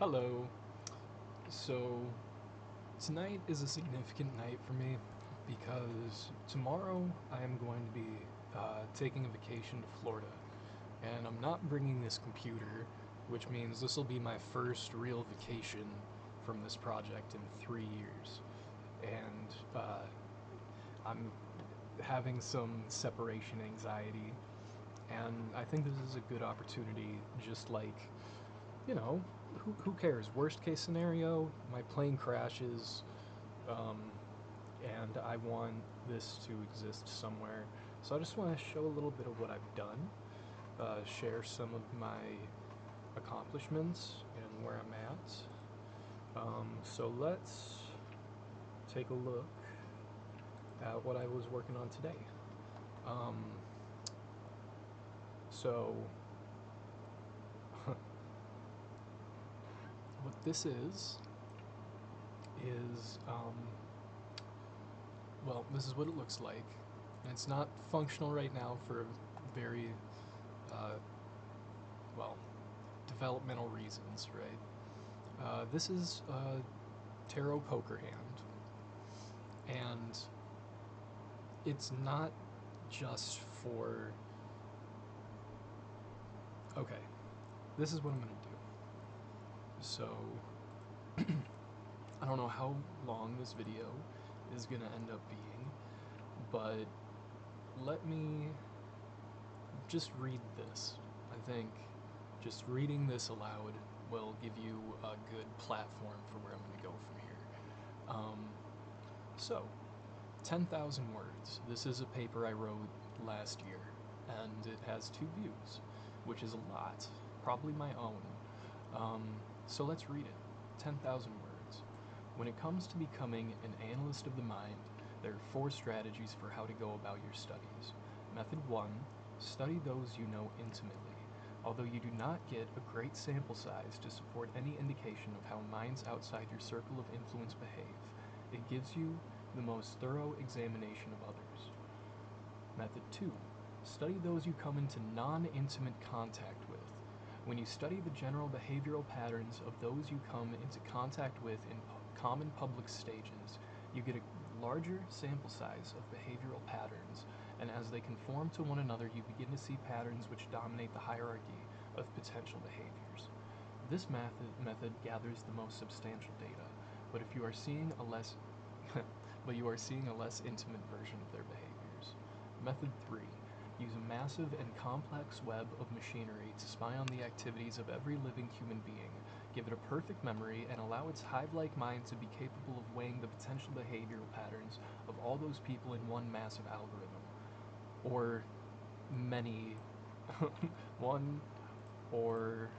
Hello. So, tonight is a significant night for me because tomorrow I am going to be taking a vacation to Florida. And I'm not bringing this computer, which means this will be my first real vacation from this project in 3 years. And I'm having some separation anxiety. And I think this is a good opportunity, just like who cares? Worst case scenario, my plane crashes, um, and I want this to exist somewhere. So I just want to show a little bit of what I've done, share some of my accomplishments and where I'm at. So let's take a look at what I was working on today. Um, so, what this is well, this is what it looks like. And it's not functional right now for very, uh, well, developmental reasons, right? This is a tarot poker hand, and it's not just for. Okay, this is what I'm gonna do. So, I don't know how long this video is gonna end up being, but let me just read this. I think just reading this aloud will give you a good platform for where I'm going to go from here. So, 10,000 words. This is a paper I wrote last year, and it has 2 views, which is a lot. Probably my own. Um, so let's read it. 10,000 words. When it comes to becoming an analyst of the mind, there are 4 strategies for how to go about your studies. Method 1: study those you know intimately. Although you do not get a great sample size to support any indication of how minds outside your circle of influence behave, it gives you the most thorough examination of others. Method 2: study those you come into non-intimate contact with. When you study the general behavioral patterns of those you come into contact with in common public stages, you get a larger sample size of behavioral patterns, and as they conform to one another, you begin to see patterns which dominate the hierarchy of potential behaviors. This method gathers the most substantial data, but if you are seeing a less but you are seeing a less intimate version of their behaviors. Method 3: use a massive and complex web of machinery to spy on the activities of every living human being, give it a perfect memory, and allow its hive-like mind to be capable of weighing the potential behavioral patterns of all those people in one massive algorithm. Or many, one or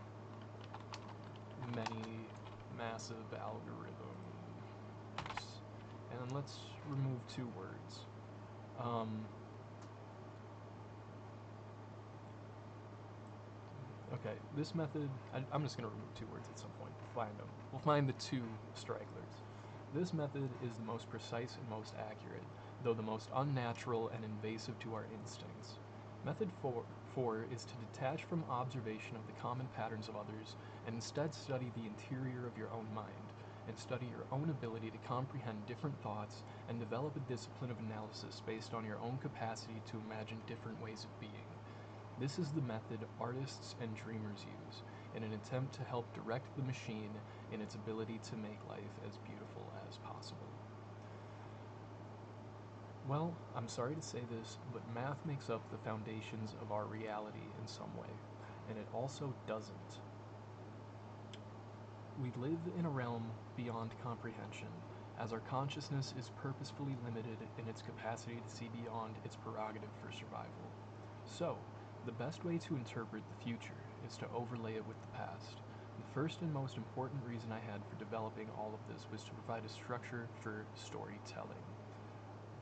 many massive algorithms. And let's remove 2 words. Okay, this method, I'm just going to remove 2 words at some point. We'll find them. We'll find the 2 stragglers. This method is the most precise and most accurate, though the most unnatural and invasive to our instincts. Method 4 is to detach from observation of the common patterns of others and instead study the interior of your own mind, and study your own ability to comprehend different thoughts and develop a discipline of analysis based on your own capacity to imagine different ways of being. This is the method artists and dreamers use in an attempt to help direct the machine in its ability to make life as beautiful as possible. Well, I'm sorry to say this, but math makes up the foundations of our reality in some way, and it also doesn't. We live in a realm beyond comprehension, as our consciousness is purposefully limited in its capacity to see beyond its prerogative for survival. So, the best way to interpret the future is to overlay it with the past. The first and most important reason I had for developing all of this was to provide a structure for storytelling.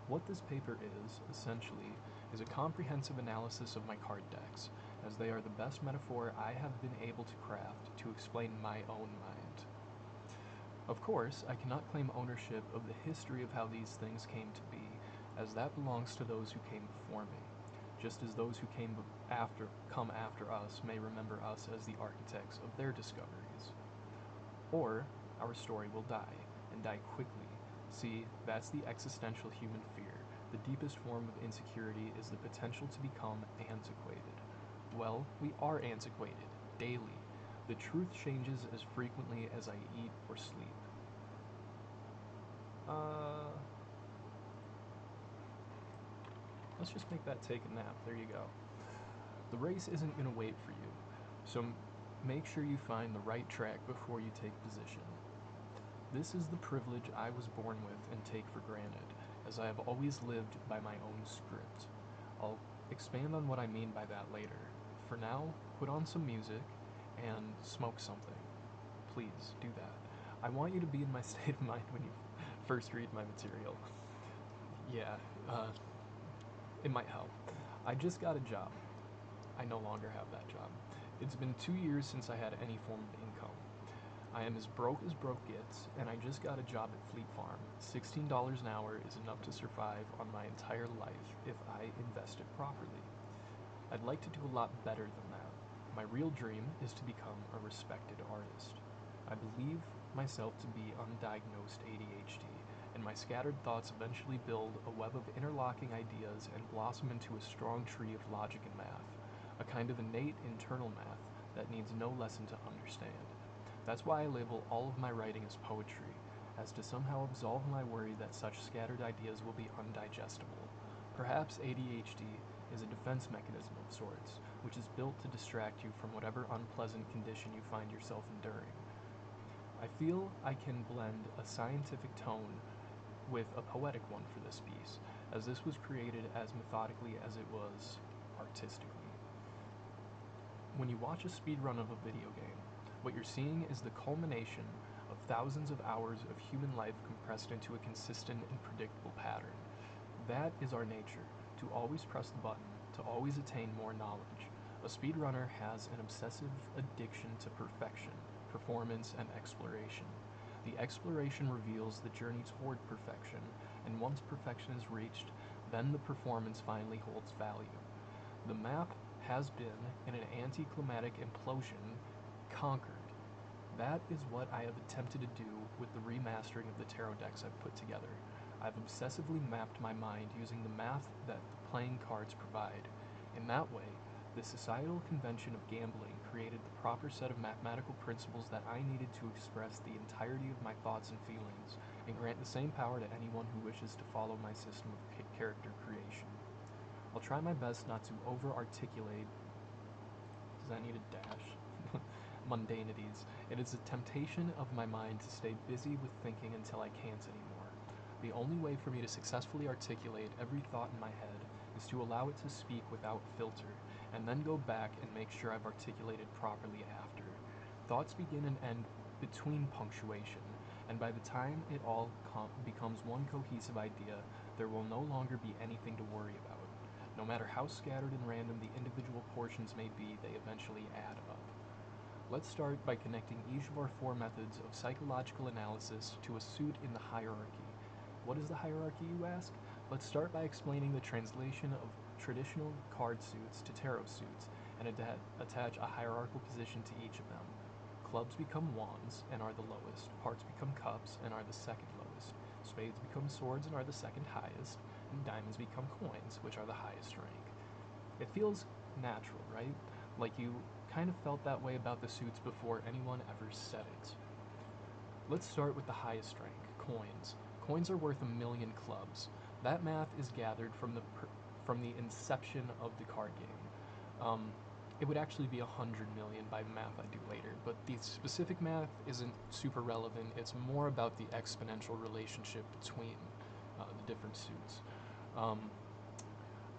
What this paper is, essentially, is a comprehensive analysis of my card decks, as they are the best metaphor I have been able to craft to explain my own mind. Of course, I cannot claim ownership of the history of how these things came to be, as that belongs to those who came before me, just as those who come after us may remember us as the architects of their discoveries. or our story will die, and die quickly. See, that's the existential human fear. The deepest form of insecurity is the potential to become antiquated. Well, we are antiquated, daily. The truth changes as frequently as I eat or sleep. Let's just make that take a nap. There you go. The race isn't going to wait for you, so make sure you find the right track before you take position. This is the privilege I was born with and take for granted, as I have always lived by my own script. I'll expand on what I mean by that later. For now, put on some music and smoke something. Please do that. I want you to be in my state of mind when you first read my material. Yeah, it might help. I just got a job. I no longer have that job. It's been 2 years since I had any form of income. I am as broke gets, and I just got a job at Fleet Farm. $16 an hour is enough to survive on my entire life if I invest it properly. I'd like to do a lot better than that. My real dream is to become a respected artist. I believe myself to be undiagnosed ADHD, and my scattered thoughts eventually build a web of interlocking ideas and blossom into a strong tree of logic and math, a kind of innate internal math that needs no lesson to understand. That's why I label all of my writing as poetry, as to somehow absolve my worry that such scattered ideas will be undigestible. Perhaps ADHD is a defense mechanism of sorts, which is built to distract you from whatever unpleasant condition you find yourself enduring. I feel I can blend a scientific tone with a poetic one for this piece, as this was created as methodically as it was artistically. When you watch a speedrun of a video game, what you're seeing is the culmination of thousands of hours of human life compressed into a consistent and predictable pattern. That is our nature, to always press the button, to always attain more knowledge. A speedrunner has an obsessive addiction to perfection, performance, and exploration. The exploration reveals the journey toward perfection, and once perfection is reached, then the performance finally holds value. The map has been, in an anticlimactic implosion, conquered. That is what I have attempted to do with the remastering of the tarot decks I've put together. I've obsessively mapped my mind using the math that the playing cards provide. In that way, the societal convention of gambling created the proper set of mathematical principles that I needed to express the entirety of my thoughts and feelings, and grant the same power to anyone who wishes to follow my system of character creation. I'll try my best not to over-articulate. Does that need a dash? Mundanities. It is a temptation of my mind to stay busy with thinking until I can't anymore. The only way for me to successfully articulate every thought in my head is to allow it to speak without filter, and then go back and make sure I've articulated properly after. Thoughts begin and end between punctuation, and by the time it all becomes one cohesive idea, there will no longer be anything to worry about. No matter how scattered and random the individual portions may be, they eventually add up. Let's start by connecting each of our 4 methods of psychological analysis to a suit in the hierarchy. What is the hierarchy, you ask? Let's start by explaining the translation of traditional card suits to tarot suits, and attach a hierarchical position to each of them. Clubs become wands and are the lowest, hearts become cups and are the second lowest, spades become swords and are the second highest, and diamonds become coins, which are the highest rank. It feels natural, right? Like you kind of felt that way about the suits before anyone ever said it. Let's start with the highest rank, coins. Coins are worth 1,000,000 clubs. That math is gathered from the inception of the card game. It would actually be 100 million by math I do later, but the specific math isn't super relevant. It's more about the exponential relationship between the different suits.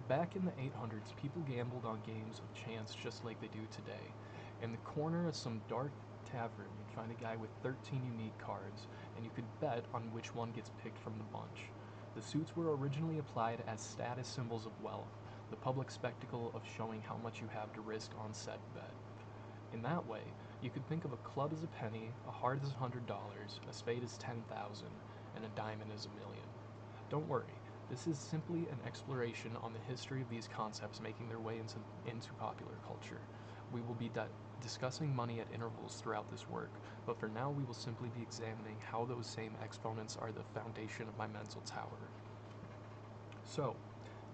Back in the 800s, people gambled on games of chance just like they do today. In the corner of some dark tavern, you'd find a guy with 13 unique cards, and you could bet on which one gets picked from the bunch. The suits were originally applied as status symbols of wealth, the public spectacle of showing how much you have to risk on said bet. In that way, you could think of a club as a penny, a heart as $100, a spade as 10,000, and a diamond as 1,000,000. Don't worry, this is simply an exploration on the history of these concepts making their way into popular culture. We will be discussing money at intervals throughout this work, but for now we will simply be examining how those same exponents are the foundation of my mental tower. So,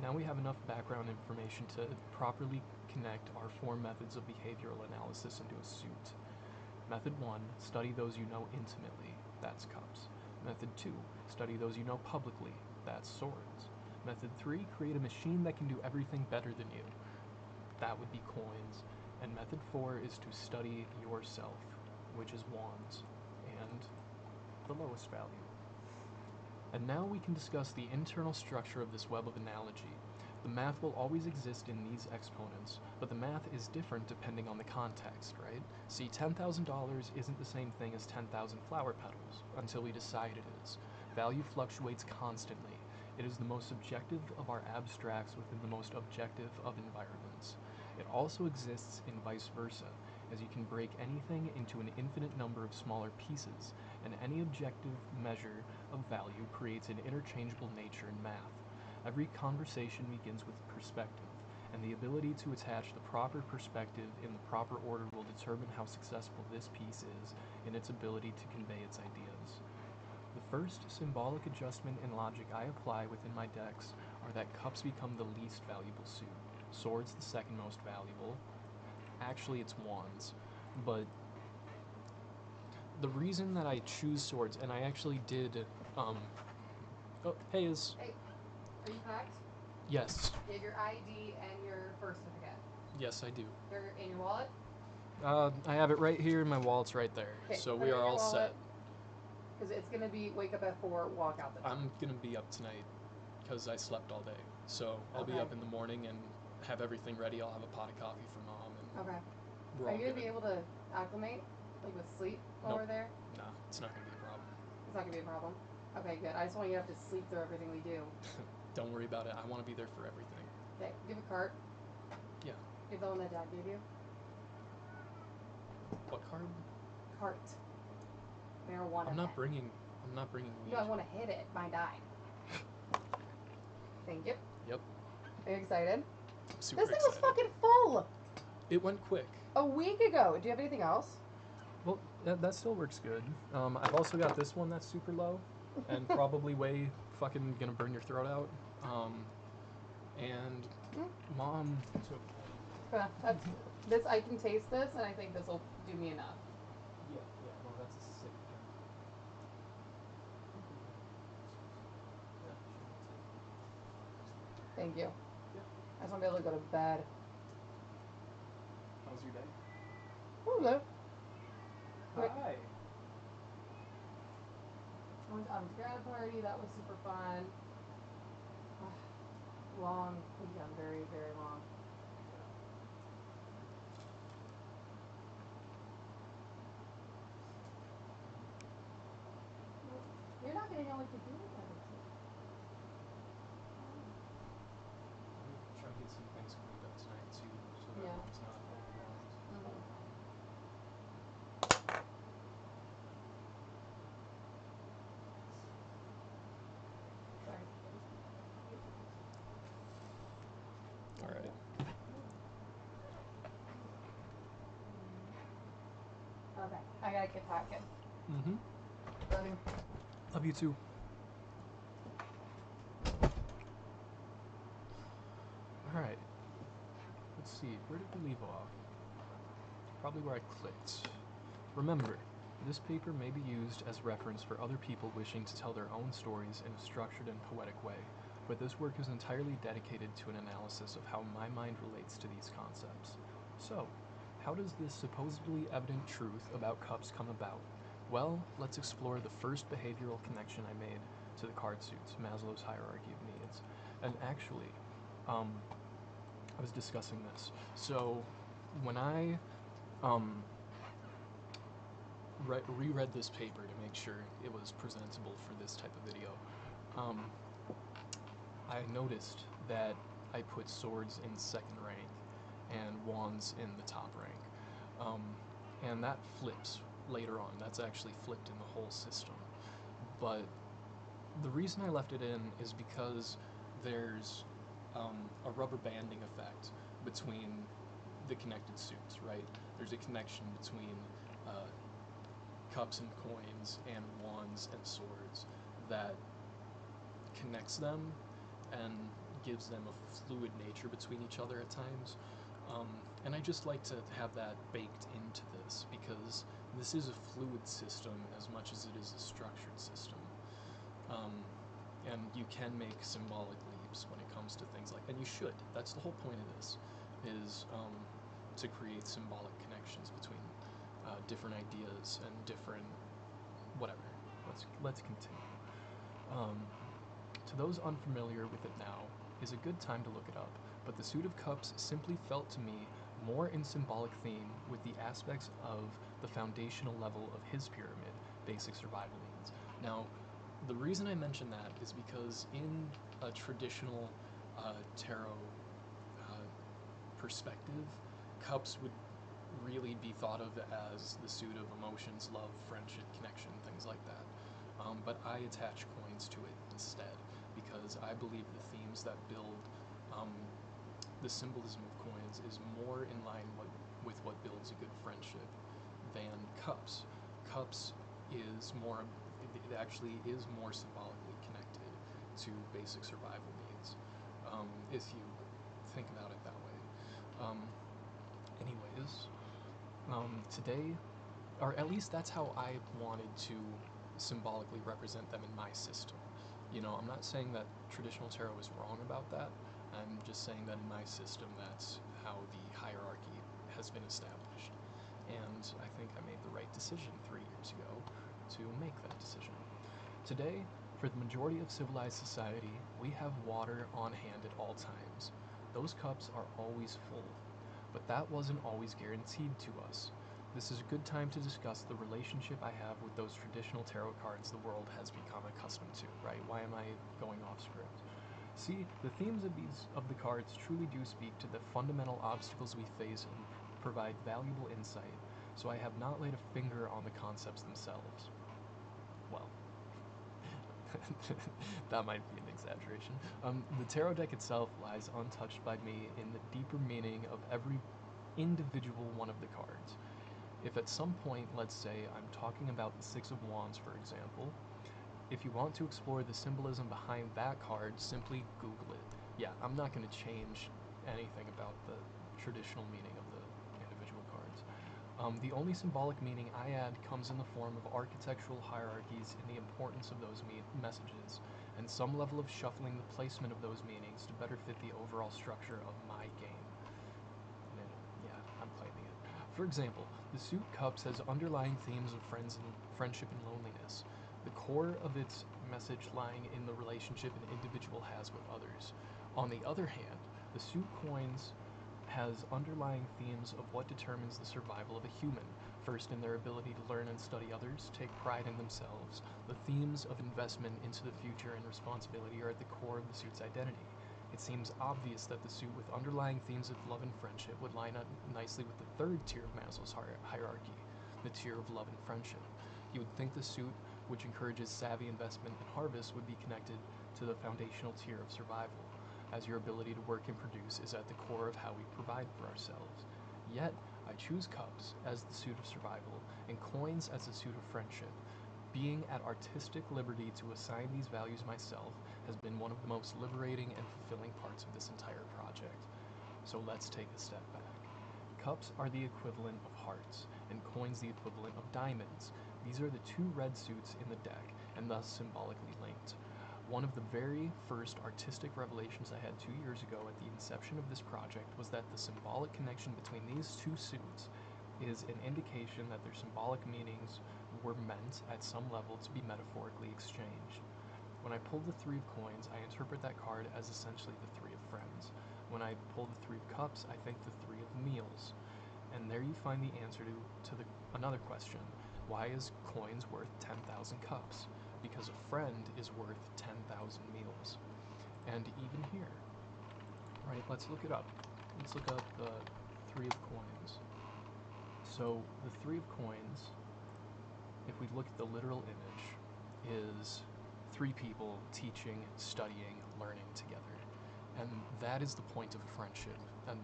now we have enough background information to properly connect our 4 methods of behavioral analysis into a suit. Method 1, study those you know intimately, that's cups. Method 2, study those you know publicly, that's swords. Method 3, create a machine that can do everything better than you, that would be coins. And method 4 is to study yourself, which is wands, and the lowest value. And now we can discuss the internal structure of this web of analogy. The math will always exist in these exponents, but the math is different depending on the context, right? See, $10,000 isn't the same thing as 10,000 flower petals, until we decide it is. Value fluctuates constantly. It is the most subjective of our abstracts within the most objective of environments. It also exists in vice versa, as you can break anything into an infinite number of smaller pieces, and any objective measure of value creates an interchangeable nature in math. Every conversation begins with perspective, and the ability to attach the proper perspective in the proper order will determine how successful this piece is in its ability to convey its ideas. The first symbolic adjustment in logic I apply within my decks are that cups become the least valuable suit, swords the second most valuable. Actually, it's wands, but the reason that I choose swords, and I actually did, oh, hey, Hey, are you packed? Yes. You have your ID and your birth certificate. Yes, I do. They're in your wallet? I have it right here, my wallet's right there, so we are all set. Because it's going to be wake up at 4, walk out the door. I'm going to be up tonight, because I slept all day, so I'll be up in the morning and have everything ready. I'll have a pot of coffee for Mom, and are you going to be able to acclimate, like with sleep while we're there? Nah, it's not going to be a problem. It's not going to be a problem? Okay, good. I just want you to have to sleep through everything we do. Don't worry about it. I want to be there for everything. Okay, give a cart. Yeah. Give the one that Dad gave you. What card? Cart. Marijuana. I'm not bringing weed. No, I want to hit it. My die. Thank you. Yep. Are you excited? Super excited. This thing was fucking full. It went quick. A week ago. Do you have anything else? Well, that still works good. I've also got this one that's super low, and probably way fucking gonna burn your throat out. And Mom took. This I can taste this, and I think this will do me enough. Yeah. Well, that's a sick thing. Thank you. Yeah. I just want to be able to go to bed. How was your day? Oh, good. Hi. I went to Autumn's grad party. That was super fun. Long weekend, very, very long. You're not going to know what to do with everything. I'm trying to get some things cleaned up tonight too, so that Mom's not overwhelmed. Sorry. All right. Okay, I gotta get packing. Love you. Love you too. All right. Let's see. Where did we leave off? Probably where I clicked. Remember, this paper may be used as reference for other people wishing to tell their own stories in a structured and poetic way, but this work is entirely dedicated to an analysis of how my mind relates to these concepts. So, how does this supposedly evident truth about cups come about? Well, let's explore the first behavioral connection I made to the card suits, Maslow's hierarchy of needs. And actually, I was discussing this. So, when I reread this paper to make sure it was presentable for this type of video, I noticed that I put swords in second rank and wands in the top rank. And that flips later on. That's actually flipped in the whole system. But the reason I left it in is because there's a rubber banding effect between the connected suits, right? There's a connection between cups and coins and wands and swords that connects them and gives them a fluid nature between each other at times. And I just like to have that baked into this because this is a fluid system as much as it is a structured system. And you can make symbolic leaps when it comes to things like, and you should. That's the whole point of this, is to create symbolic connections between different ideas and different whatever. Let's continue. To those unfamiliar with it now, is a good time to look it up, but the Suit of Cups simply felt to me more in symbolic theme with the aspects of the foundational level of his pyramid, basic survival needs. Now, the reason I mention that is because in a traditional tarot perspective, cups would really be thought of as the suit of emotions, love, friendship, connection, things like that. But I attach coins to it instead because I believe the themes that build the symbolism of coins is more in line with what builds a good friendship than cups. Cups is more, it actually is more symbolically connected to basic survival needs, if you think about it that way. Today, or at least that's how I wanted to symbolically represent them in my system. You know, I'm not saying that traditional tarot is wrong about that. I'm just saying that in my system, that's how the hierarchy has been established. And I think I made the right decision 3 years ago to make that decision. Today, for the majority of civilized society, we have water on hand at all times. Those cups are always full, but that wasn't always guaranteed to us. This is a good time to discuss the relationship I have with those traditional tarot cards the world has become accustomed to, right? Why am I going off script? See, the themes of the cards truly do speak to the fundamental obstacles we face and provide valuable insight, so I have not laid a finger on the concepts themselves. Well, that might be an exaggeration. The tarot deck itself lies untouched by me in the deeper meaning of every individual one of the cards. If at some point, let's say, I'm talking about the Six of Wands, for example, if you want to explore the symbolism behind that card, simply Google it. Yeah, I'm not going to change anything about the traditional meaning of the individual cards. The only symbolic meaning I add comes in the form of architectural hierarchies and the importance of those messages, and some level of shuffling the placement of those meanings to better fit the overall structure of my game. Yeah, I'm claiming it. For example, the Suit Cups has underlying themes of friendship and loneliness, the core of its message lying in the relationship an individual has with others. On the other hand, the Suit Coins has underlying themes of what determines the survival of a human, first in their ability to learn and study others, take pride in themselves. The themes of investment into the future and responsibility are at the core of the Suit's identity. It seems obvious that the Suit with underlying themes of love and friendship would line up nicely with the third tier of Maslow's hierarchy, the tier of love and friendship. You would think the Suit, which encourages savvy investment and harvest, would be connected to the foundational tier of survival, as your ability to work and produce is at the core of how we provide for ourselves. Yet, I choose cups as the suit of survival and coins as the suit of friendship. Being at artistic liberty to assign these values myself has been one of the most liberating and fulfilling parts of this entire project. So let's take a step back. Cups are the equivalent of hearts, and coins the equivalent of diamonds. These are the two red suits in the deck, and thus symbolically linked. One of the very first artistic revelations I had 2 years ago at the inception of this project was that the symbolic connection between these two suits is an indication that their symbolic meanings were meant at some level to be metaphorically exchanged. When I pull the Three of Coins, I interpret that card as essentially the Three of Friends. When I pull the Three of Cups, I think the Three of Meals. And there you find the answer to another question. Why is coins worth 10,000 cups? Because a friend is worth 10,000 meals. And even here, right, let's look it up. Let's look up the Three of Coins. So the Three of Coins, if we look at the literal image, is three people teaching, studying, learning together. And that is the point of a friendship. And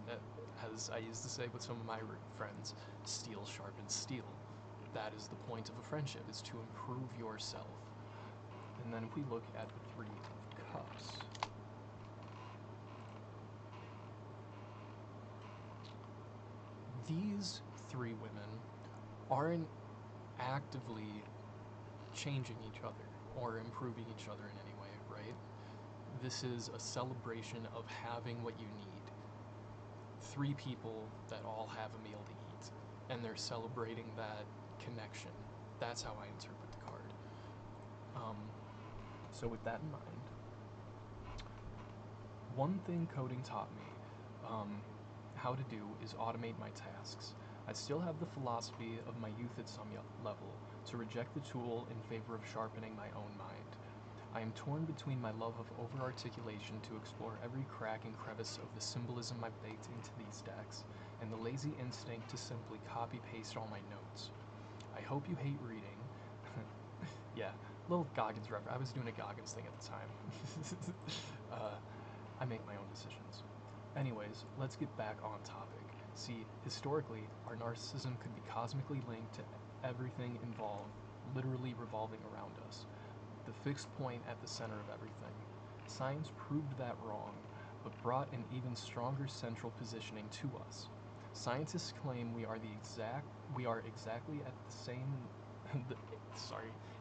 as I used to say with some of my friends, steel sharpens steel. That is the point of a friendship, is to improve yourself. And then if we look at the Three of Cups, these three women aren't actively changing each other or improving each other in any way, right? This is a celebration of having what you need. Three people that all have a meal to eat, and they're celebrating that connection. That's how I interpret the card. So with that in mind, one thing coding taught me how to do is automate my tasks. I still have the philosophy of my youth at some level, to reject the tool in favor of sharpening my own mind. I am torn between my love of over-articulation to explore every crack and crevice of the symbolism I've baked into these decks, and the lazy instinct to simply copy-paste all my notes. I hope you hate reading. Yeah, little Goggins reference. I was doing a Goggins thing at the time. I make my own decisions. Anyways, let's get back on topic. See, historically, our narcissism could be cosmically linked to everything involved, literally revolving around us. The fixed point at the center of everything. Science proved that wrong, but brought an even stronger central positioning to us. Scientists claim we are exactly at the same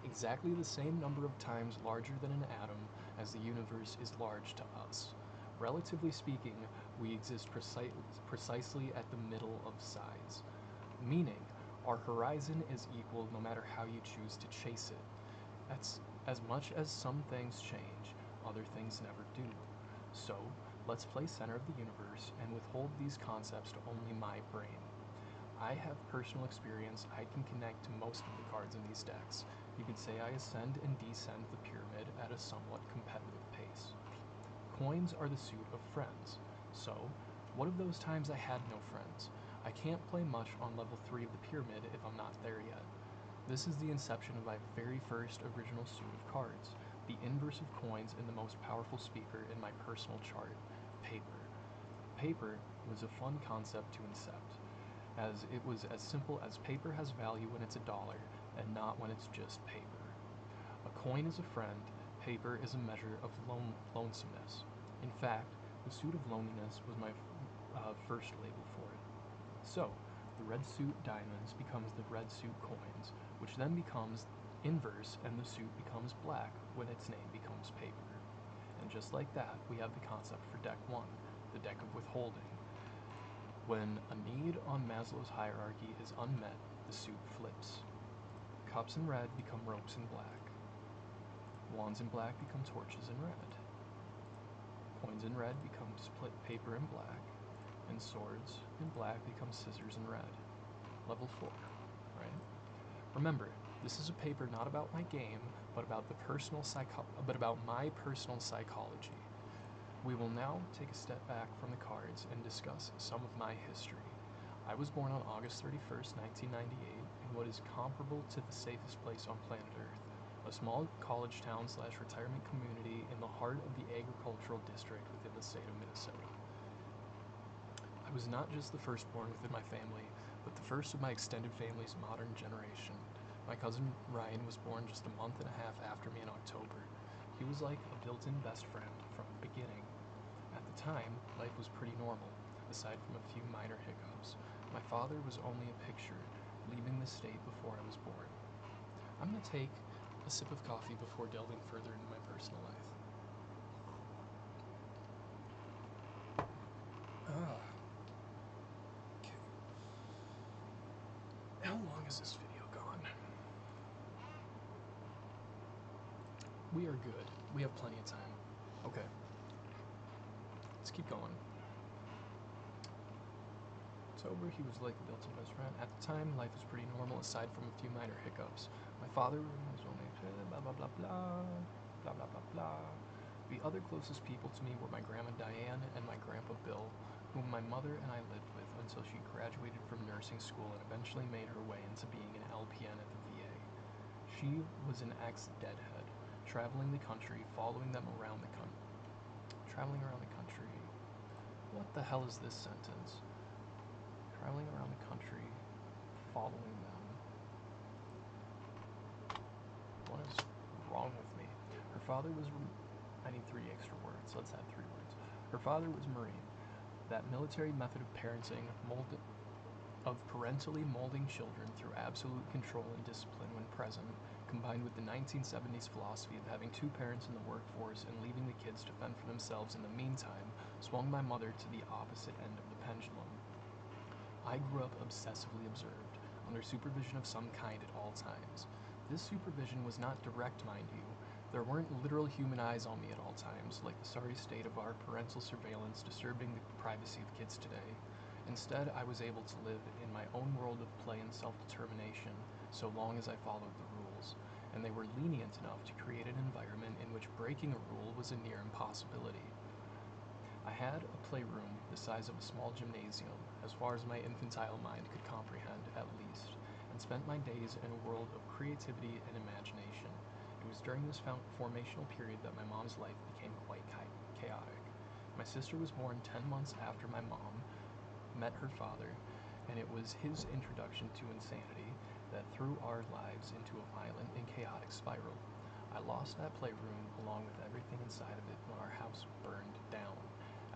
exactly the same number of times larger than an atom as the universe is large to us. Relatively speaking, we exist precisely at the middle of size, meaning our horizon is equal no matter how you choose to chase it. As much as some things change, other things never do. So, let's play center of the universe and withhold these concepts to only my brain. I have personal experience. I can connect to most of the cards in these decks. You could say I ascend and descend the pyramid at a somewhat competitive pace. Coins are the suit of friends. So, what of those times I had no friends? I can't play much on level 3 of the pyramid if I'm not there yet. This is the inception of my very first original suit of cards, the inverse of coins and the most powerful speaker in my personal chart, paper. Paper was a fun concept to incept, as it was as simple as paper has value when it's $1 and not when it's just paper. A coin is a friend, paper is a measure of lonesomeness. In fact, the suit of loneliness was my first label for it. So, the red suit diamonds becomes the red suit coins, which then becomes inverse, and the suit becomes black when its name becomes paper. And just like that, we have the concept for deck 1, the deck of withholding. When a need on Maslow's hierarchy is unmet, the suit flips. Cups in red become ropes in black. Wands in black become torches in red. Coins in red become split paper in black. And swords in black become scissors in red. Level 4, right? Remember, this is a paper not about my game, but about my personal psychology. We will now take a step back from the cards and discuss some of my history. I was born on August 31st, 1998, in what is comparable to the safest place on planet Earth, a small college town / retirement community in the heart of the agricultural district within the state of Minnesota. I was not just the firstborn within my family, but the first of my extended family's modern generation. My cousin Ryan was born just a month and a half after me in October. He was like a built-in best friend from the beginning. At the time, life was pretty normal, aside from a few minor hiccups. My father was only a picture, leaving the state before I was born. I'm going to take a sip of coffee before delving further into my personal life. Okay. How long is this video gone? We are good. We have plenty of time. Okay. Let's keep going. October, he was like a built-in best friend. At the time, life was pretty normal, aside from a few minor hiccups. My father was only blah blah blah blah, blah blah blah blah. The other closest people to me were my grandma Diane and my grandpa Bill, whom my mother and I lived with until she graduated from nursing school and eventually made her way into being an LPN at the VA. She was an ex-deadhead, traveling the country, following them around the country. Traveling around the country. What the hell is this sentence? traveling around the country, following them. What is wrong with me? Her father was... I need 3 extra words. Let's add 3 words. Her father was Marine. That military method of parenting of parentally molding children through absolute control and discipline when present, combined with the 1970s philosophy of having 2 parents in the workforce and leaving the kids to fend for themselves in the meantime, swung my mother to the opposite end of the pendulum. I grew up obsessively observed, under supervision of some kind at all times. This supervision was not direct, mind you. There weren't literal human eyes on me at all times, like the sorry state of our parental surveillance disturbing the privacy of kids today. Instead, I was able to live in my own world of play and self-determination, so long as I followed the rules, and they were lenient enough to create an environment in which breaking a rule was a near impossibility. I had a playroom the size of a small gymnasium, as far as my infantile mind could comprehend, at least, and spent my days in a world of creativity and imagination. It was during this formational period that my mom's life became quite chaotic. My sister was born 10 months after my mom met her father, and it was his introduction to insanity that threw our lives into a violent and chaotic spiral. I lost that playroom along with everything inside of it when our house burned down.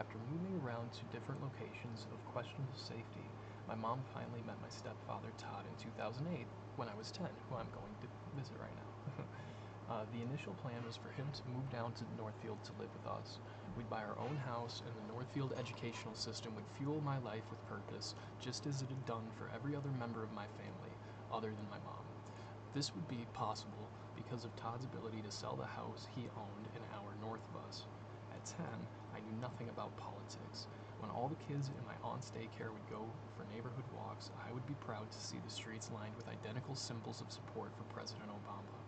After moving around to different locations of questionable safety, my mom finally met my stepfather Todd in 2008 when I was 10, who I'm going to visit right now. The initial plan was for him to move down to Northfield to live with us. We'd buy our own house, and the Northfield educational system would fuel my life with purpose, just as it had done for every other member of my family, other than my mom. This would be possible because of Todd's ability to sell the house he owned an hour north of us. At 10, I knew nothing about politics. When all the kids in my aunt's daycare would go for neighborhood walks, I would be proud to see the streets lined with identical symbols of support for President Obama.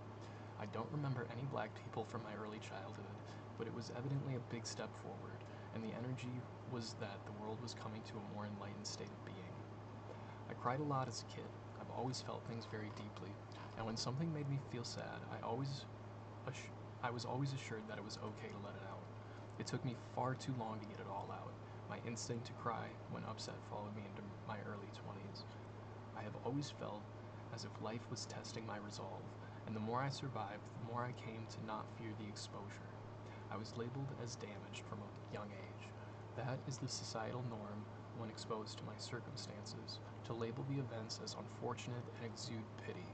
I don't remember any black people from my early childhood, but it was evidently a big step forward, and the energy was that the world was coming to a more enlightened state of being. I cried a lot as a kid. I've always felt things very deeply, and when something made me feel sad, I was always assured that it was okay to let it out. It took me far too long to get it all out. My instinct to cry when upset followed me into my early 20s. I have always felt as if life was testing my resolve, and the more I survived, the more I came to not fear the exposure. I was labeled as damaged from a young age. That is the societal norm when exposed to my circumstances, to label the events as unfortunate and exude pity.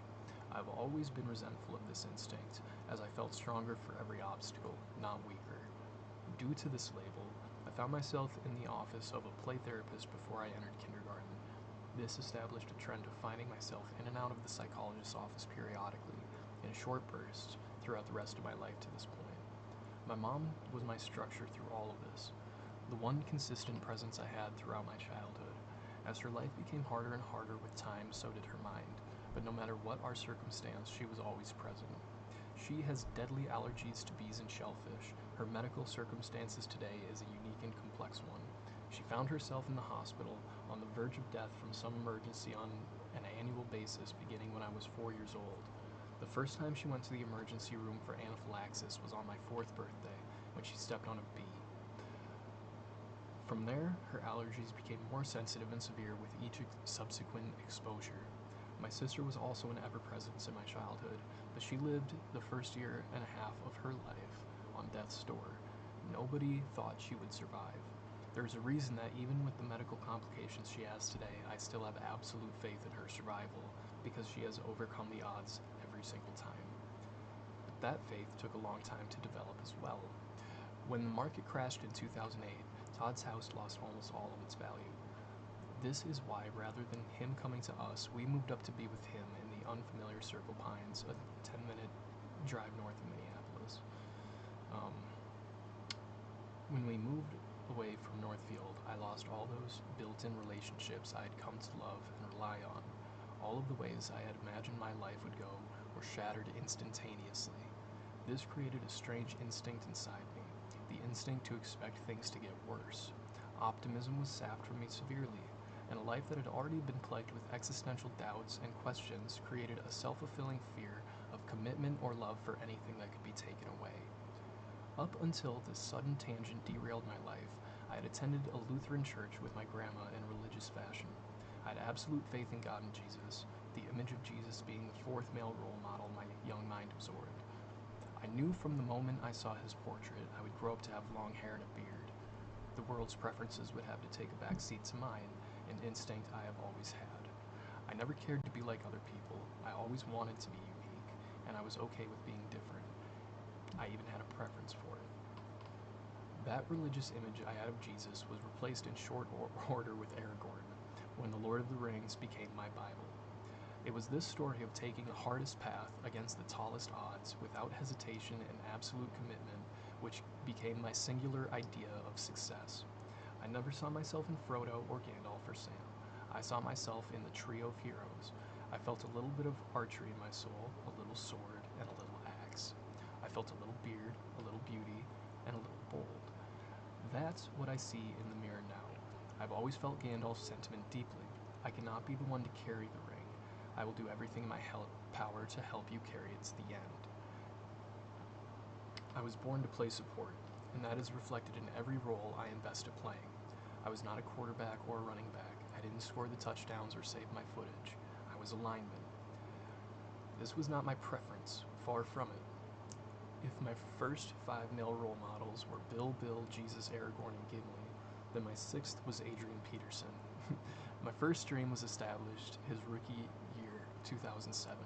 I've always been resentful of this instinct, as I felt stronger for every obstacle, not weaker. Due to this label, I found myself in the office of a play therapist before I entered kindergarten. This established a trend of finding myself in and out of the psychologist's office periodically, in short bursts, throughout the rest of my life to this point. My mom was my structure through all of this, the one consistent presence I had throughout my childhood. As her life became harder and harder with time, so did her mind, but no matter what our circumstance, she was always present. She has deadly allergies to bees and shellfish. Her medical circumstances today is a unique and complex one. She found herself in the hospital on the verge of death from some emergency on an annual basis beginning when I was 4 years old. The first time she went to the emergency room for anaphylaxis was on my 4th birthday, when she stepped on a bee. From there, her allergies became more sensitive and severe with each subsequent exposure. My sister was also an ever-presence in my childhood, but she lived the first year and a half of her life on death's door. Nobody thought she would survive. There's a reason that even with the medical complications she has today, I still have absolute faith in her survival, because she has overcome the odds every single time. But that faith took a long time to develop as well. When the market crashed in 2008, Todd's house lost almost all of its value. This is why, rather than him coming to us, we moved up to be with him in the unfamiliar Circle Pines, a 10-minute drive north of Minneapolis. When we moved away from Northfield, I lost all those built-in relationships I had come to love and rely on. All of the ways I had imagined my life would go were shattered instantaneously. This created a strange instinct inside me, the instinct to expect things to get worse. Optimism was sapped from me severely, and a life that had already been plagued with existential doubts and questions created a self-fulfilling fear of commitment or love for anything that could be taken away. Up until this sudden tangent derailed my life, I had attended a Lutheran church with my grandma in religious fashion. I had absolute faith in God and Jesus, the image of Jesus being the fourth male role model my young mind absorbed. I knew from the moment I saw his portrait I would grow up to have long hair and a beard. The world's preferences would have to take a back seat to mine, an instinct I have always had. I never cared to be like other people. I always wanted to be unique, and I was okay with being different. I even had a preference for it. That religious image I had of Jesus was replaced in short order with Aragorn, when The Lord of the Rings became my Bible. It was this story of taking the hardest path against the tallest odds without hesitation and absolute commitment which became my singular idea of success. I never saw myself in Frodo or Gandalf or Sam. I saw myself in the trio of heroes. I felt a little bit of archery in my soul, a little sword, and a little axe. I felt a little beard, a little beauty, and a little bold. That's what I see in the mirror now. I've always felt Gandalf's sentiment deeply. I cannot be the one to carry the ring. I will do everything in my power to help you carry it to the end. I was born to play support, and that is reflected in every role I invested playing. I was not a quarterback or a running back. I didn't score the touchdowns or save my footage. I was a lineman. This was not my preference, far from it. If my first 5 male role models were Bill, Jesus, Aragorn, and Gimli, then my 6th was Adrian Peterson. My first dream was established his rookie year, 2007.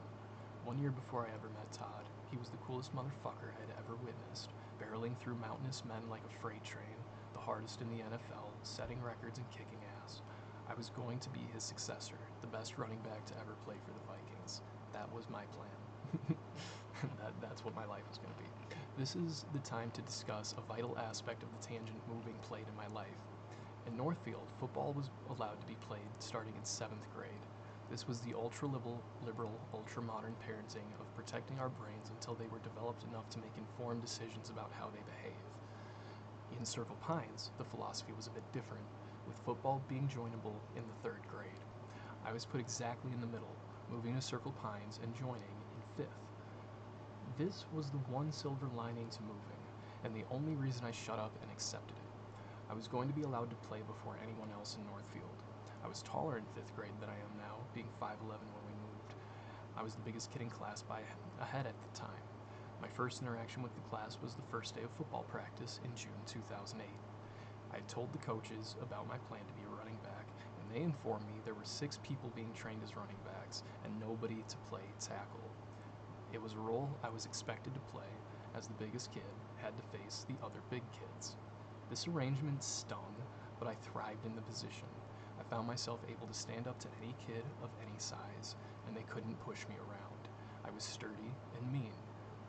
1 year before I ever met Todd, he was the coolest motherfucker I had ever witnessed, barreling through mountainous men like a freight train, the hardest in the NFL, setting records and kicking ass. I was going to be his successor, the best running back to ever play for the Vikings. That was my plan. That's what my life was going to be. This is the time to discuss a vital aspect of the tangent moving played in my life. In Northfield, football was allowed to be played starting in 7th grade. This was the ultra-liberal, ultra-modern parenting of protecting our brains until they were developed enough to make informed decisions about how they behave. In Circle Pines, the philosophy was a bit different, with football being joinable in the 3rd grade. I was put exactly in the middle, moving to Circle Pines and joining in 5th. This was the one silver lining to moving, and the only reason I shut up and accepted it. I was going to be allowed to play before anyone else in Northfield. I was taller in 5th grade than I am now, being 5'11" when we moved. I was the biggest kid in class by a head at the time. My first interaction with the class was the first day of football practice in June 2008. I had told the coaches about my plan to be a running back, and they informed me there were 6 people being trained as running backs and nobody to play tackle. It was a role I was expected to play, as the biggest kid had to face the other big kids. This arrangement stung, but I thrived in the position. I found myself able to stand up to any kid of any size, and they couldn't push me around. I was sturdy and mean.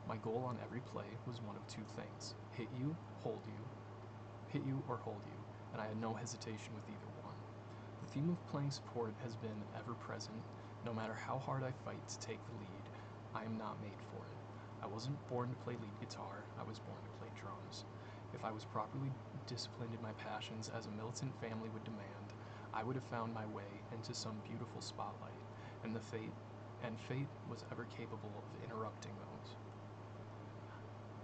My goal on every play was one of 2 things: hit you or hold you, and I had no hesitation with either one. The theme of playing support has been ever present. No matter how hard I fight to take the lead, I am not made for it. I wasn't born to play lead guitar, I was born to play drums. If I was properly disciplined in my passions as a militant family would demand, I would have found my way into some beautiful spotlight, and fate was ever capable of interrupting those.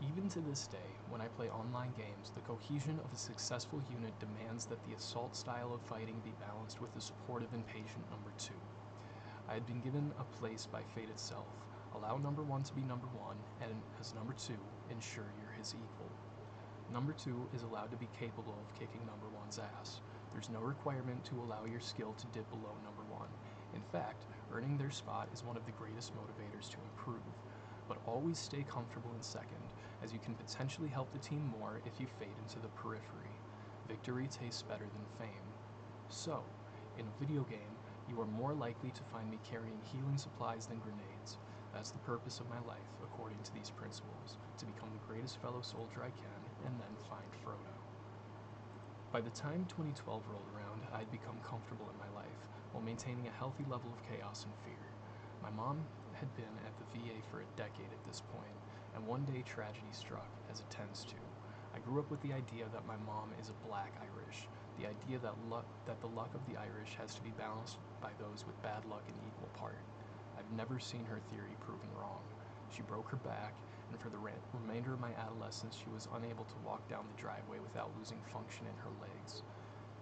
Even to this day, when I play online games, the cohesion of a successful unit demands that the assault style of fighting be balanced with the supportive and patient number 2. I had been given a place by fate itself. Allow number 1 to be number 1, and as number 2, ensure you're his equal. Number 2 is allowed to be capable of kicking number 1's ass. There's no requirement to allow your skill to dip below number 1. In fact, earning their spot is one of the greatest motivators to improve. But always stay comfortable in 2nd, as you can potentially help the team more if you fade into the periphery. Victory tastes better than fame. So, in a video game, you are more likely to find me carrying healing supplies than grenades. That's the purpose of my life, according to these principles, to become the greatest fellow soldier I can, and then find Frodo. By the time 2012 rolled around, I had become comfortable in my life, while maintaining a healthy level of chaos and fear. My mom had been at the VA for a decade at this point, and one day tragedy struck, as it tends to. I grew up with the idea that my mom is a black Irish, the idea that the luck of the Irish has to be balanced by those with bad luck in equal part. I've never seen her theory proven wrong. She broke her back, and for the remainder of my adolescence, she was unable to walk down the driveway without losing function in her legs.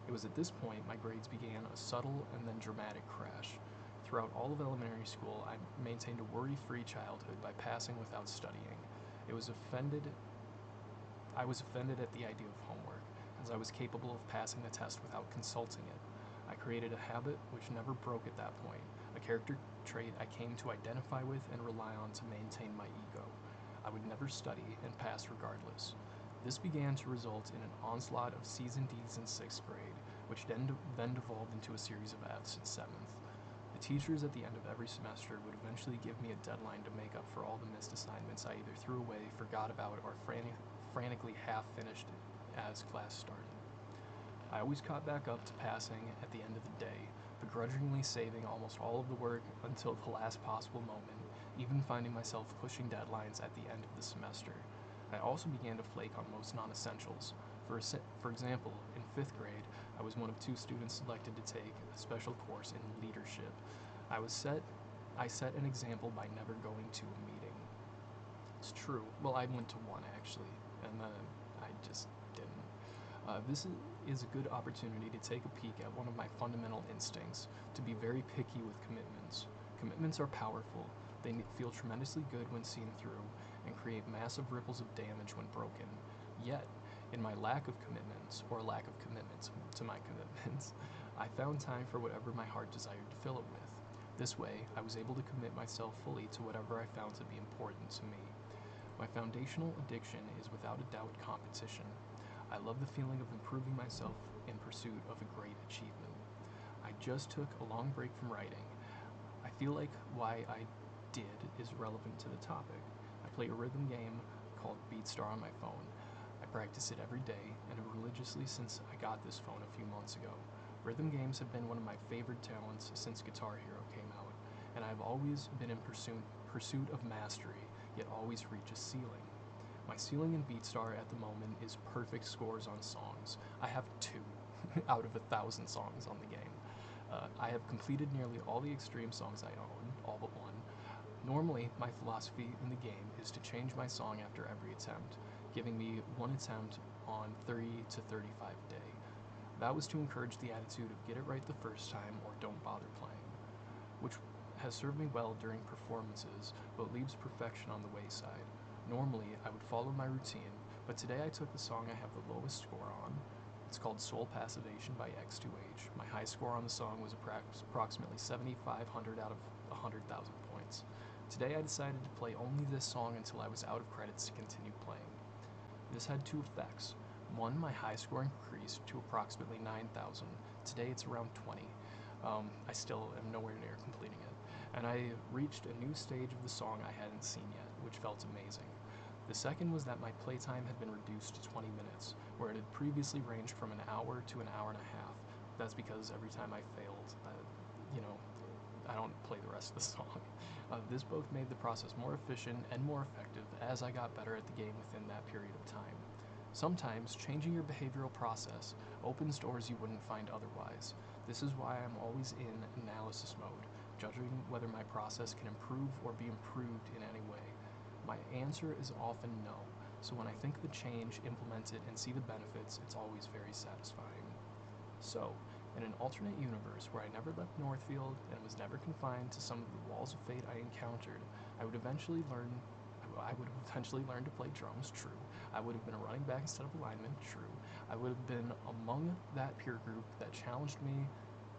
It was at this point my grades began a subtle and then dramatic crash. Throughout all of elementary school, I maintained a worry-free childhood by passing without studying. I was offended at the idea of homework, as I was capable of passing the test without consulting it. I created a habit which never broke at that point, a character trait I came to identify with and rely on to maintain my ego. I would never study and pass regardless. This began to result in an onslaught of C's and D's in 6th grade, which then devolved into a series of F's in 7th. The teachers at the end of every semester would eventually give me a deadline to make up for all the missed assignments I either threw away, forgot about, or frantically half-finished as class started. I always caught back up to passing at the end of the day, begrudgingly saving almost all of the work until the last possible moment, even finding myself pushing deadlines at the end of the semester. I also began to flake on most non-essentials. For example, in 5th grade, I was one of 2 students selected to take a special course in leadership. I set an example by never going to a meeting. It's true. Well, I went to one actually, and then I just didn't. This is a good opportunity to take a peek at one of my fundamental instincts, to be very picky with commitments. Commitments are powerful. They feel tremendously good when seen through, and create massive ripples of damage when broken. Yet, in my lack of commitments, or lack of commitments to my commitments, I found time for whatever my heart desired to fill it with. This way, I was able to commit myself fully to whatever I found to be important to me. My foundational addiction is without a doubt competition. I love the feeling of improving myself in pursuit of a great achievement. I just took a long break from writing. I feel like why I did is relevant to the topic. I play a rhythm game called BeatStar on my phone. I practice it every day and have religiously since I got this phone a few months ago. Rhythm games have been one of my favorite talents since Guitar Hero came out, and I've always been in pursuit of mastery, yet always reach a ceiling. My ceiling in BeatStar at the moment is perfect scores on songs. I have 2 out of 1,000 songs on the game. I have completed nearly all the extreme songs I own, all but one. Normally, my philosophy in the game is to change my song after every attempt, giving me 1 attempt on 30 to 35 a day. That was to encourage the attitude of get it right the first time or don't bother playing, which has served me well during performances, but leaves perfection on the wayside. Normally, I would follow my routine, but today I took the song I have the lowest score on. It's called Soul Passivation by X2H. My high score on the song was approximately 7,500 out of 100,000 points. Today I decided to play only this song until I was out of credits to continue playing. This had 2 effects. One, my high score increased to approximately 9,000. Today it's around 20. I still am nowhere near completing it. And I reached a new stage of the song I hadn't seen yet, which felt amazing. The second was that my playtime had been reduced to 20 minutes, where it had previously ranged from an hour to an hour and a half. That's because every time I failed, I don't play the rest of the song. This both made the process more efficient and more effective as I got better at the game within that period of time. Sometimes, changing your behavioral process opens doors you wouldn't find otherwise. This is why I'm always in analysis mode, judging whether my process can improve or be improved in any way. My answer is often no, so when I think of the change, implement it, and see the benefits, it's always very satisfying. So, in an alternate universe where I never left Northfield and was never confined to some of the walls of fate I encountered, I would eventually learn to play drums, true. I would have been a running back instead of a lineman, true. I would have been among that peer group that challenged me,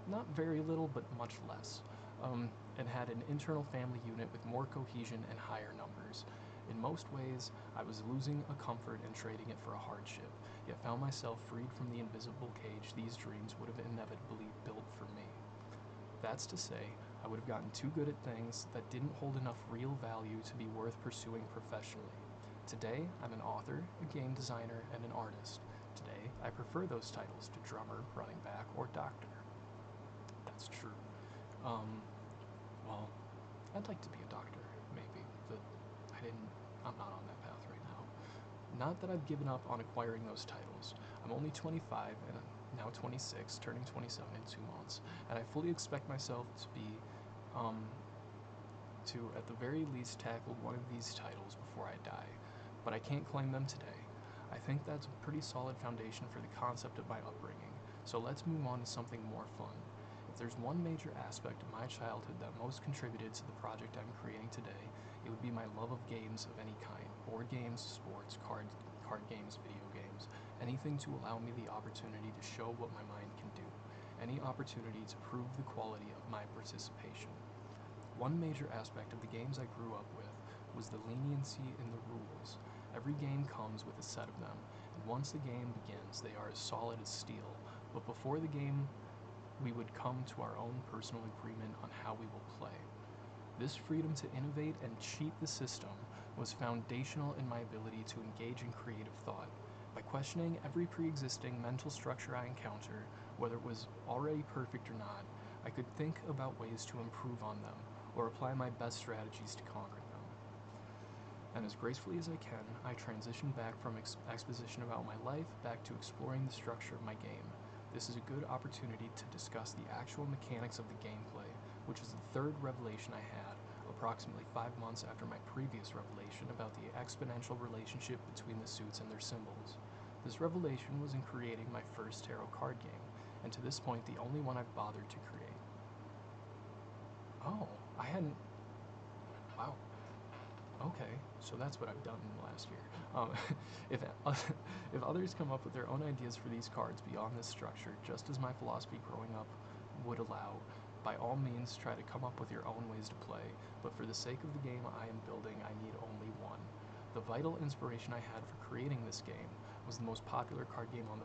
not very little, but much less, and had an internal family unit with more cohesion and higher numbers. In most ways, I was losing a comfort and trading it for a hardship, yet found myself freed from the invisible cage these dreams would have inevitably built for me. That's to say, I would have gotten too good at things that didn't hold enough real value to be worth pursuing professionally. Today, I'm an author, a game designer, and an artist. Today, I prefer those titles to drummer, running back, or doctor. That's true. Well, I'd like to be a doctor, maybe, but I'm not on that path right now. Not that I've given up on acquiring those titles. I'm only 25 and now 26, turning 27 in 2 months, and I fully expect myself to be, to at the very least tackle one of these titles before I die, but I can't claim them today. I think that's a pretty solid foundation for the concept of my upbringing, So let's move on to something more fun. If there's one major aspect of my childhood that most contributed to the project I'm creating today, it would be my love of games of any kind. Board games, sports, card games, video games, anything to allow me the opportunity to show what my mind can do. Any opportunity to prove the quality of my participation. One major aspect of the games I grew up with was the leniency in the rules. Every game comes with a set of them, and once the game begins, they are as solid as steel. But before the game, we would come to our own personal agreement on how we will play. This freedom to innovate and cheat the system was foundational in my ability to engage in creative thought. By questioning every pre-existing mental structure I encounter, whether it was already perfect or not, I could think about ways to improve on them or apply my best strategies to conquer them. And as gracefully as I can, I transition back from exposition about my life back to exploring the structure of my game. This is a good opportunity to discuss the actual mechanics of the gameplay, which is the third revelation I had, approximately 5 months after my previous revelation about the exponential relationship between the suits and their symbols. This revelation was in creating my first tarot card game, and to this point the only one I've bothered to create. Oh, I hadn't... Wow. Okay, so that's what I've done in the last year. If others come up with their own ideas for these cards beyond this structure, just as my philosophy growing up would allow, by all means try to come up with your own ways to play, but for the sake of the game I am building, I need only one. The vital inspiration I had for creating this game was the most popular card game on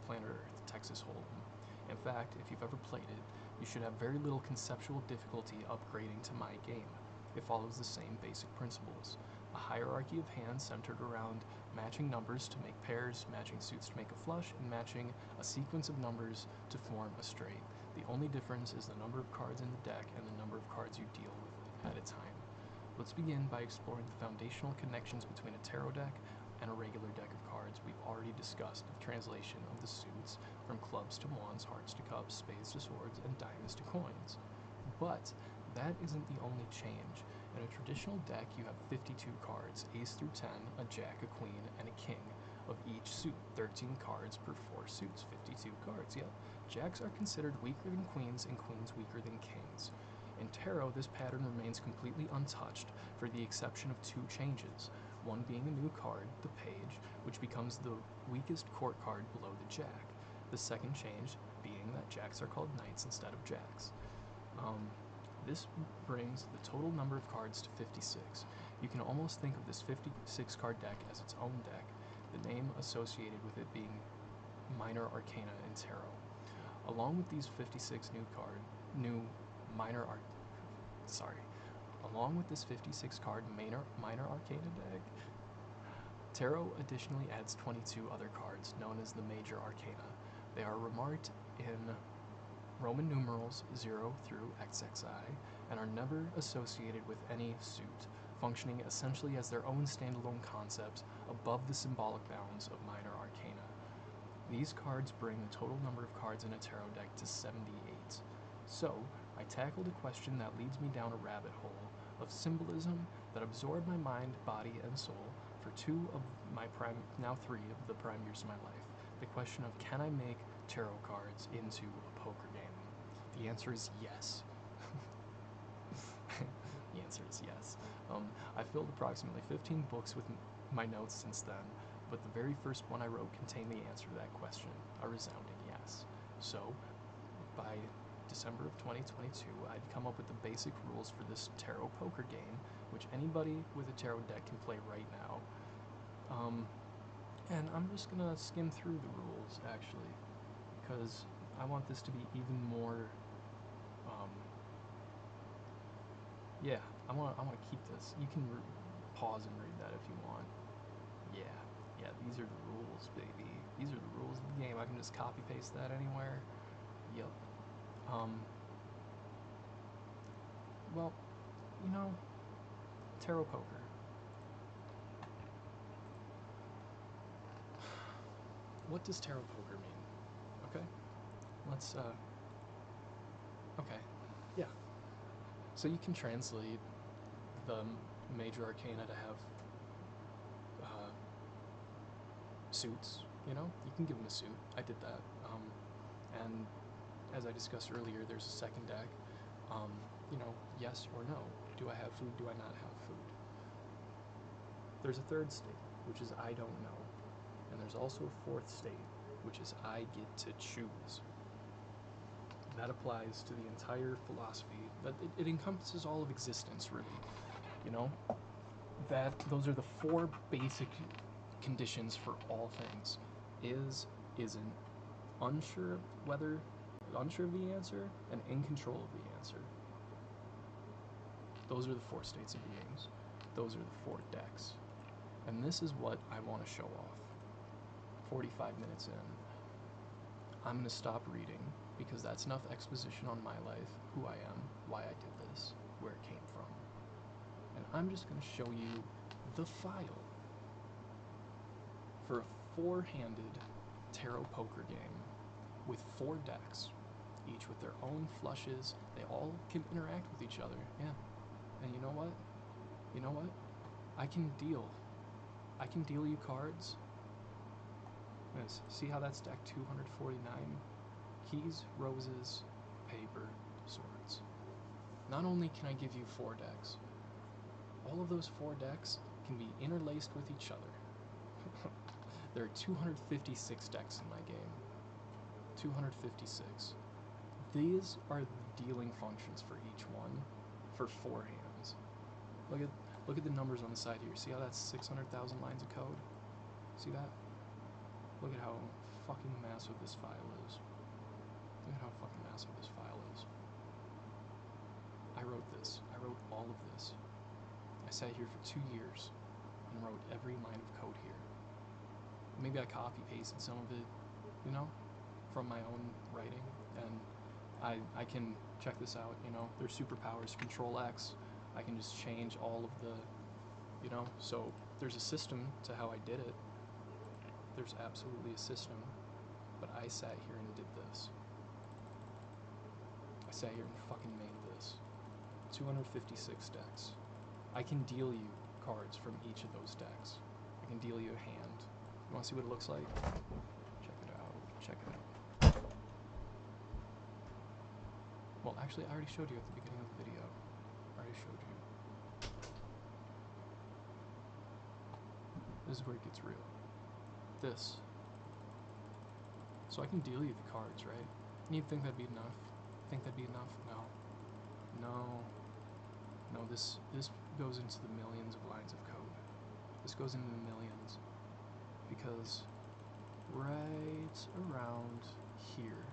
planet Earth, Texas Hold'em. In fact, if you've ever played it, you should have very little conceptual difficulty upgrading to my game. It follows the same basic principles. A hierarchy of hands centered around matching numbers to make pairs, matching suits to make a flush, and matching a sequence of numbers to form a straight. The only difference is the number of cards in the deck and the number of cards you deal with at a time. Let's begin by exploring the foundational connections between a tarot deck and a regular deck of cards. We've already discussed the translation of the suits from clubs to wands, hearts to cups, spades to swords, and diamonds to coins. But that isn't the only change. In a traditional deck, you have 52 cards, ace through 10, a jack, a queen, and a king of each suit. 13 cards per 4 suits, 52 cards, yep. Jacks are considered weaker than queens and queens weaker than kings. In tarot, this pattern remains completely untouched for the exception of 2 changes, one being a new card, the page, which becomes the weakest court card below the jack. The second change being that jacks are called knights instead of jacks. This brings the total number of cards to 56. You can almost think of this 56 card deck as its own deck, the name associated with it being Minor Arcana in Tarot. Along with these 56 along with this 56 card Minor Arcana deck, Tarot additionally adds 22 other cards known as the Major Arcana. They are remarked in Roman numerals 0 through XXI and are never associated with any suit, functioning essentially as their own standalone concepts above the symbolic bounds of Minor Arcana. These cards bring the total number of cards in a tarot deck to 78. So, I tackled a question that leads me down a rabbit hole of symbolism that absorbed my mind, body, and soul for 3 of the prime years of my life. The question of, can I make tarot cards into a poker game? The answer is yes. The answer is yes. I filled approximately 15 books with my notes since then, but the very first one I wrote contained the answer to that question, a resounding yes. So, by December of 2022, I'd come up with the basic rules for this tarot poker game, which anybody with a tarot deck can play right now. And I'm just gonna skim through the rules, actually, because I want this to be even more, yeah, I want to keep this. You can pause and read that if you want. Yeah, these are the rules, baby. These are the rules of the game. I can just copy paste that anywhere. Yep. Well, tarot poker. What does tarot poker mean? Okay, let's, okay, yeah. So you can translate the Major Arcana to have suits, you can give them a suit. I did that. And as I discussed earlier, there's a second deck. You know, yes or no. Do I have food? Do I not have food? There's a third state, which is I don't know. And there's also a fourth state, which is I get to choose. That applies to the entire philosophy. That it encompasses all of existence, really. You know? That those are the four basic conditions for all things. Is, isn't, unsure of the answer, and in control of the answer. Those are the four states of beings. Those are the four decks. And this is what I want to show off. 45 minutes in. I'm going to stop reading because that's enough exposition on my life, who I am, why I did this, where it came from. And I'm just going to show you the file for a four-handed tarot poker game with four decks, each with their own flushes. They all can interact with each other, yeah. And you know what? You know what? I can deal you cards. Yes, see how that's deck 249? Keys, roses, paper, swords. Not only can I give you four decks, all of those four decks can be interlaced with each other. There are 256 decks in my game. 256. These are the dealing functions for each one for four hands. Look at the numbers on the side here. See how that's 600,000 lines of code? See that? Look at how fucking massive this file is. Look at how fucking massive this file is. I wrote this. I wrote all of this. I sat here for 2 years and wrote every line of code here. Maybe I copy-pasted some of it, you know, from my own writing, and I can check this out, you know, there's superpowers, Control X, I can just change all of the, you know, so there's a system to how I did it. There's absolutely a system, but I sat here and did this. I sat here and fucking made this. 256 decks. I can deal you cards from each of those decks. I can deal you a hand. You want to see what it looks like? Check it out. Check it out. Well, actually, I already showed you at the beginning of the video. I already showed you. This is where it gets real. This. So I can deal you the cards, right? And you'd think that'd be enough. Think that'd be enough? No. No. No, this goes into the millions of lines of code. This goes into the millions. Because right around here.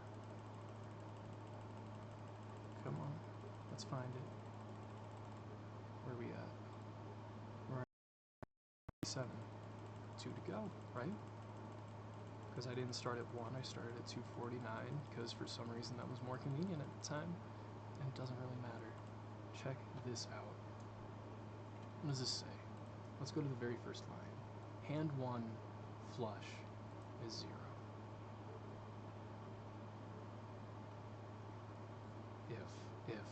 Come on. Let's find it. Where are we at? We're at 7. 2 to go, right? Because I didn't start at 1, I started at 249, because for some reason that was more convenient at the time, and it doesn't really matter. Check this out. What does this say? Let's go to the very first line. Hand 1, flush, is 0. If.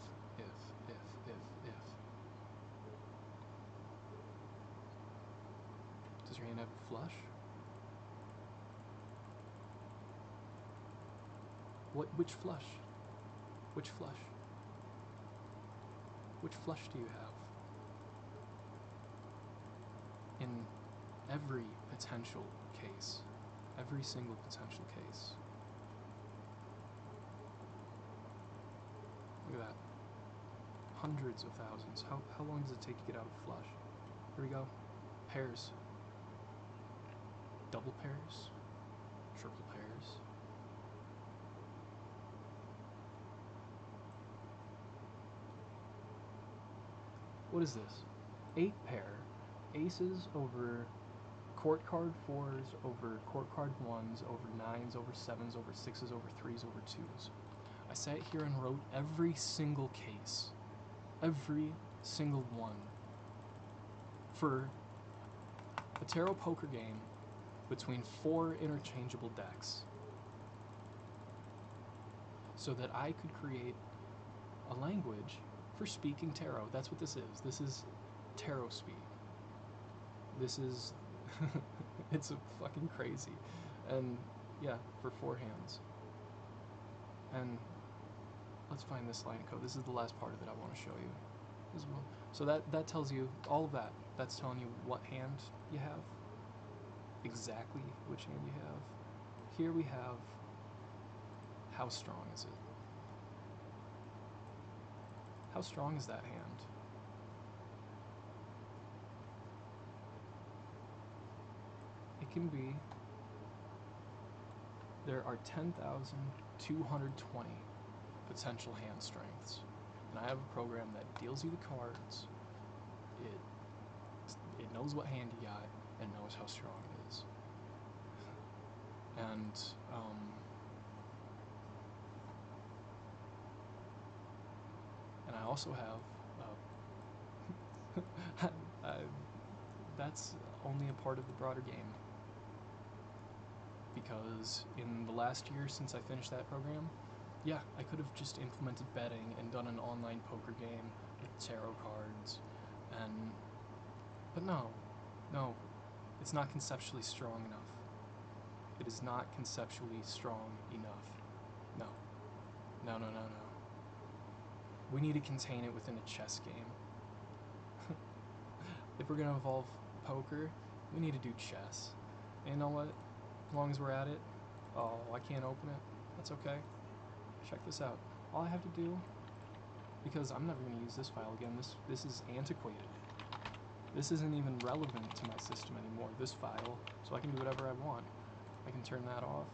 Does your hand have a flush? Which flush? Which flush? Which flush do you have? In every potential case. Every single potential case. Look at that. Hundreds of thousands. How long does it take to get out of flush? Here we go. Pairs. Double pairs. Triple pairs. What is this? 8 pair. Aces over court card 4s, over court card 1s, over 9s, over 7s, over 6s, over 3s, over 2s. I sat here and wrote every single case. Every single one. For a tarot poker game between 4 interchangeable decks. So that I could create a language for speaking tarot. That's what this is. This is tarot speak. This is... it's fucking crazy. And yeah, for 4 hands. And let's find this line of code. This is the last part of it I want to show you. So that tells you all of that. That's telling you what hand you have, exactly which hand you have. Here we have how strong is it? How strong is that hand? It can be, there are 10,220 potential hand strengths. And I have a program that deals you the cards. It knows what hand you got and knows how strong it is. And I also have that's only a part of the broader game, because in the last year since I finished that program, yeah, I could have just implemented betting and done an online poker game with tarot cards, but no, it's not conceptually strong enough. It is not conceptually strong enough. No. We need to contain it within a chess game. If we're gonna evolve poker, we need to do chess. And you know what? As long as we're at it, oh, I can't open it. That's okay. Check this out. All I have to do, because I'm never gonna use this file again. This is antiquated. This isn't even relevant to my system anymore. This file, so I can do whatever I want. I can turn that off.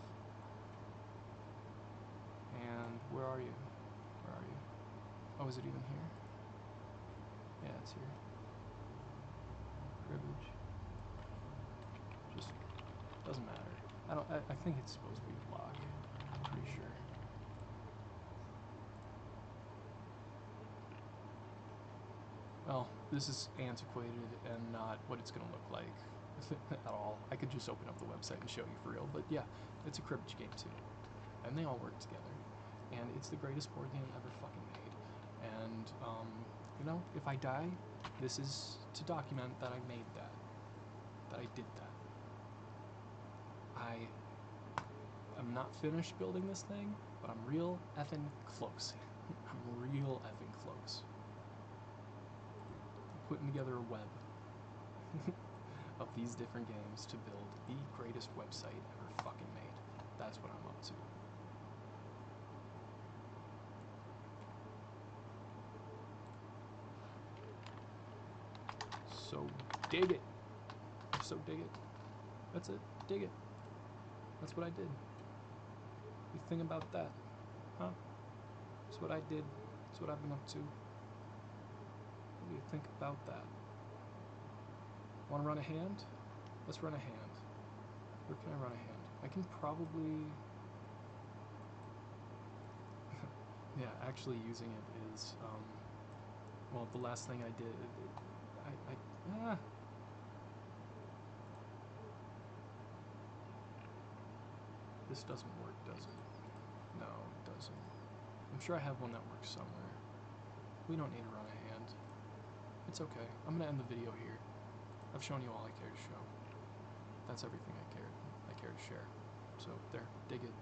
And where are you? Where are you? Oh, is it even here? Yeah, it's here. Privilege. Just doesn't matter. I think it's supposed to be block. I'm pretty sure. Well, this is antiquated and not what it's gonna look like at all. I could just open up the website and show you for real, but yeah, it's a cribbage game too. And they all work together. And it's the greatest board game ever fucking made. And, you know, if I die, this is to document that I made that I did that. I am not finished building this thing, but I'm real effing close. I'm real effing close. I'm putting together a web of these different games to build the greatest website ever fucking made. That's what I'm up to. So dig it. So dig it. That's it. Dig it. That's what I did. You think about that, huh? That's what I did. That's what I've been up to. What do you think about that? Want to run a hand? Let's run a hand. Where can I run a hand? I can probably... yeah, actually using it is, well, the last thing I did, This doesn't work, does it? No, it doesn't. I'm sure I have one that works somewhere. We don't need to run a hand. It's okay. I'm gonna end the video here. I've shown you all I care to show. That's everything I care to share. So there, dig it.